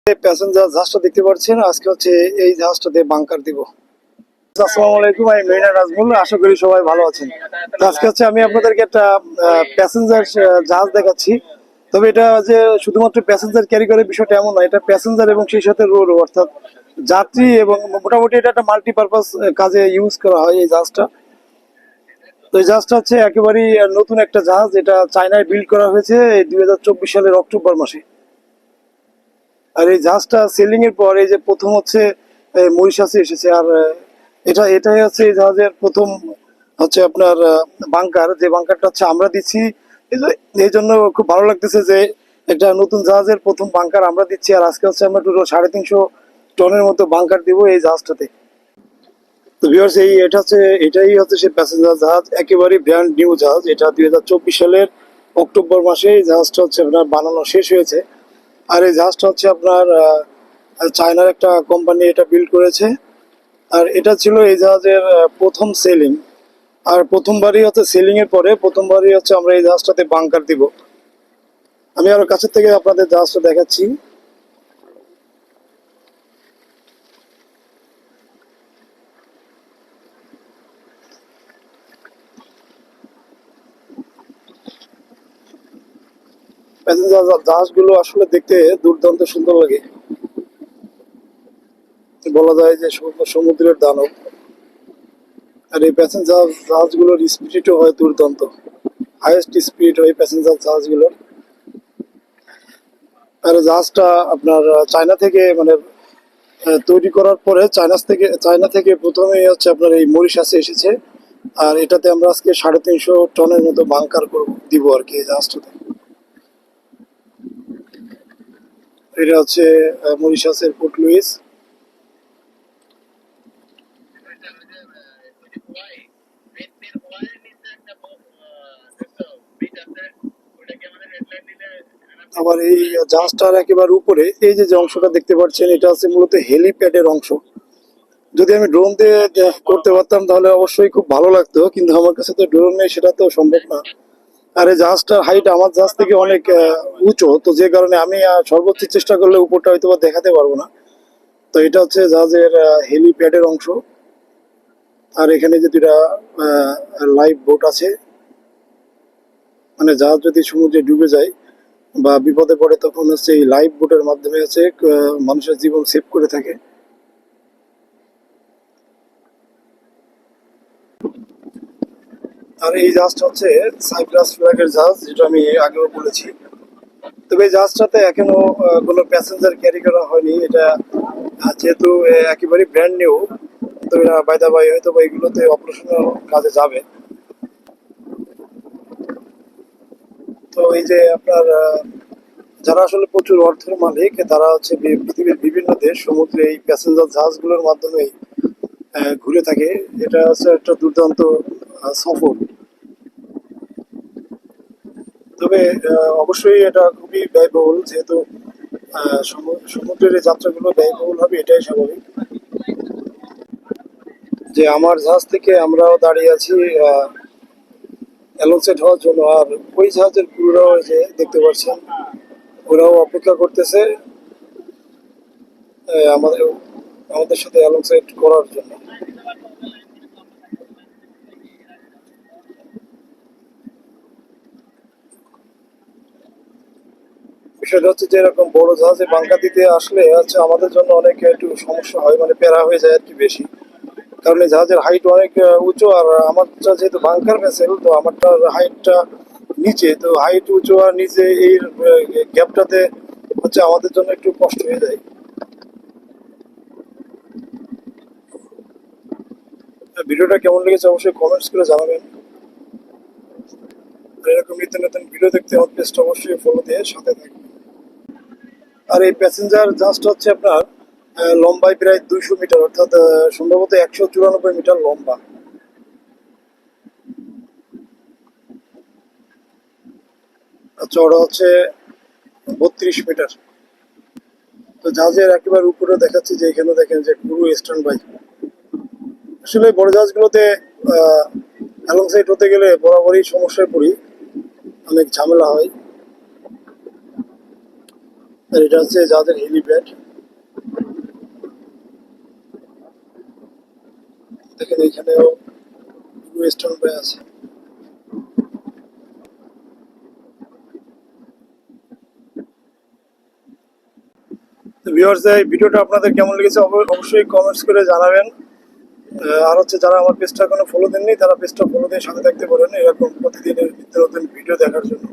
Passenger জাহাজটা দেখতে পাচ্ছেন, আজকে হচ্ছে এই জাহাজটাতে বাংকার দিব। আসসালামু আলাইকুম, আমি মেরিনা নাজমুল, আশা করি সবাই ভালো আছেন। তো আজকে হচ্ছে আমি আপনাদেরকে একটা প্যাসেঞ্জার জাহাজ দেখাচ্ছি। তবে এটা যে শুধুমাত্র প্যাসেঞ্জার ক্যারি করে বিষয়টা এমন নয়, এটা প্যাসেঞ্জার এবং সেই সাথে রোড অর্থাৎ যাত্রী এবং মোটামুটি এটা একটা মাল্টিপারপাস কাজে ইউজ করা হয় এই জাহাজটা। তো এই জাহাজটা হচ্ছে একেবারেই নতুন একটা জাহাজ, এটা চায়নায় বিল্ড করা হয়েছে এই 2024 সালের অক্টোবর মাসে। আর এই জাহাজটা সেলিং এর পর এই যে প্রথম হচ্ছে মরিশাসে এসেছে। আর এটাই হচ্ছে এই জাহাজের প্রথম হচ্ছে আপনার বাংকার, যে বাংকারটা হচ্ছে আমরা দিচ্ছি। এই জন্য খুব ভালো লাগতেছে যে একটা নতুন জাহাজের প্রথম বাংকার আমরা দিচ্ছি। আর আজকে হচ্ছে আমরা টোটাল 350 টনের মতো বাংকার দিব এই জাহাজটাতে। তো ভিউয়ার্স, এটাই হচ্ছে সেই প্যাসেঞ্জার জাহাজ, একেবারে ব্র্যান্ড নিউ জাহাজ। এটা 2024 সালের অক্টোবর মাসে এই জাহাজটা হচ্ছে আপনার বানানো শেষ হয়েছে। আর এই জাহাজটা হচ্ছে আপনার চায়নার একটা কোম্পানি এটা বিল্ড করেছে। আর এটা ছিল এই জাহাজের প্রথম সেলিং। আর প্রথমবারই হচ্ছে সেলিং এর পরে প্রথমবারই হচ্ছে আমরা এই জাহাজটাতে বাংকার দিব। আমি আরো কাছের থেকে আপনাদের জাহাজটা দেখাচ্ছি। প্যাসেঞ্জার জাহাজগুলো আসলে দেখতে দুর্দান্ত সুন্দর লাগে, বলা যায় যে সমুদ্রের দানব। আর এই প্যাসেঞ্জার জাহাজগুলোর স্পিডও হয় দুর্দান্ত, হাইয়েস্ট স্পিড হয় প্যাসেঞ্জার জাহাজগুলোর। আর জাহাজটা আপনার চায়না থেকে মানে তৈরি করার পরে চায়না থেকে প্রথমেই হচ্ছে আপনার এই মরিশাসে এসেছে। আর এটাতে আমরা আজকে 350 টনের মতো বাংকার দিব আর কি এই জাহাজটাতে। এটা হচ্ছে মরিশাসের পোর্ট লুইস। আবার এই জাহাজটার একেবারে উপরে এই যে অংশটা দেখতে পাচ্ছেন, এটা হচ্ছে মূলত হেলিপ্যাডের অংশ। যদি আমি ড্রোন দিয়ে করতে পারতাম তাহলে অবশ্যই খুব ভালো লাগতো, কিন্তু আমার কাছে তো ড্রোন নেই, সেটা তো সম্ভব না। আর এই জাহাজটার হাইট আমার জাহাজ থেকে অনেক উঁচু, তো যে কারণে আমি সর্বোচ্চ চেষ্টা করলে উপরটা হয়তো বা দেখাতে পারবো না। তো এটা হচ্ছে জাহাজের হেলিপ্যাডের অংশ। আর এখানে যে দুটা লাইফ বোট আছে, মানে জাহাজ যদি সমুদ্রে ডুবে যায় বা বিপদে পড়ে তখন হচ্ছে এই লাইফ বোটের মাধ্যমে হচ্ছে মানুষের জীবন সেভ করে থাকে। আর এই জাহাজটা হচ্ছে সাইপ্রাস ফ্ল্যাগের জাহাজ, যেটা আমি আগেও বলেছি। তবে এই জাহাজটাতে এখনো কোনো প্যাসেঞ্জার ক্যারি করা হয়নি। এটা যেহেতু একেবারে ব্র্যান্ড নিউ, তো এরা বাইদা বাই হয়তো বা এগুলোতে অপারেশনাল কাজে যাবে। তো এই যে আপনার যারা আসলে প্রচুর অর্থের মালিক, তারা হচ্ছে পৃথিবীর বিভিন্ন দেশ সমুদ্রে এই প্যাসেঞ্জার জাহাজগুলোর মাধ্যমে ঘুরে থাকে। এটা হচ্ছে একটা দুর্দান্ত সফর। তবে অবশ্যই এটা খুবই ব্যয়বহুল, যেহেতু সমুদ্রের এই যাত্রাগুলো ব্যয়বহুল হবে, এটাই স্বাভাবিক। যে আমার জাহাজ থেকে আমরাও দাঁড়িয়ে আছি অ্যালোনসেট হওয়ার জন্য। আর ওই জাহাজের ক্রুরাও যে দেখতে পাচ্ছেন, ওরাও অপেক্ষা করতেছে আমাদের আমাদের সাথে অ্যালোনসেট করার জন্য। বিষয়টা হচ্ছে যে এরকম বড় জাহাজে বাংকা দিতে আসলে হচ্ছে আমাদের জন্য অনেক একটু সমস্যা হয়, মানে প্যারা হয়ে যায় আর কি বেশি। কারণ এই জাহাজের হাইট অনেক উঁচু। আর আমারটা যেহেতু বাংকার ভেসেল, তো আমারটার হাইটটা নিচে, তো হাইট উঁচু আর নিচে এই গ্যাপটাতে হচ্ছে আমাদের জন্য একটু কষ্ট হয়ে যায়। ভিডিওটা কেমন লেগেছে অবশ্যই কমেন্টস করে জানাবেন। আর এরকম নিত্য নতুন ভিডিও দেখতে আমার পেজটা অবশ্যই ফলো দিয়ে সাথে থাকবেন। আর এই প্যাসেঞ্জার জাহাজটা হচ্ছে আপনার লম্বায় প্রায় 200 মিটার, অর্থাৎ সম্ভবত 194 মিটার লম্বা। আর চওড়া হচ্ছে 32 মিটার। তো জাহাজের একেবারে উপরে দেখাচ্ছি যে এখানে দেখেন যে পুরো স্ট্যান্ড বাই। আসলে বড় জাহাজগুলোতে অ্যালং সাইড হতে গেলে বরাবরই সমস্যায় পড়ি, অনেক ঝামেলা হয়। আর এটা হচ্ছে জাহাজের হেলিপ্যাড। দেখেন এখানেও স্ট্যান্ড বাই আছে। তো ভিউয়ার্স, এই ভিডিওটা আপনাদের কেমন লেগেছে অবশ্যই কমেন্টস করে জানাবেন। আর হচ্ছে যারা আমার পেজটা এখনো ফলো দেননি তারা পেজটা ফলো দিয়ে সাথে থাকতে পারেন এরকম প্রতিদিনের নিত্য নতুন ভিডিও দেখার জন্য।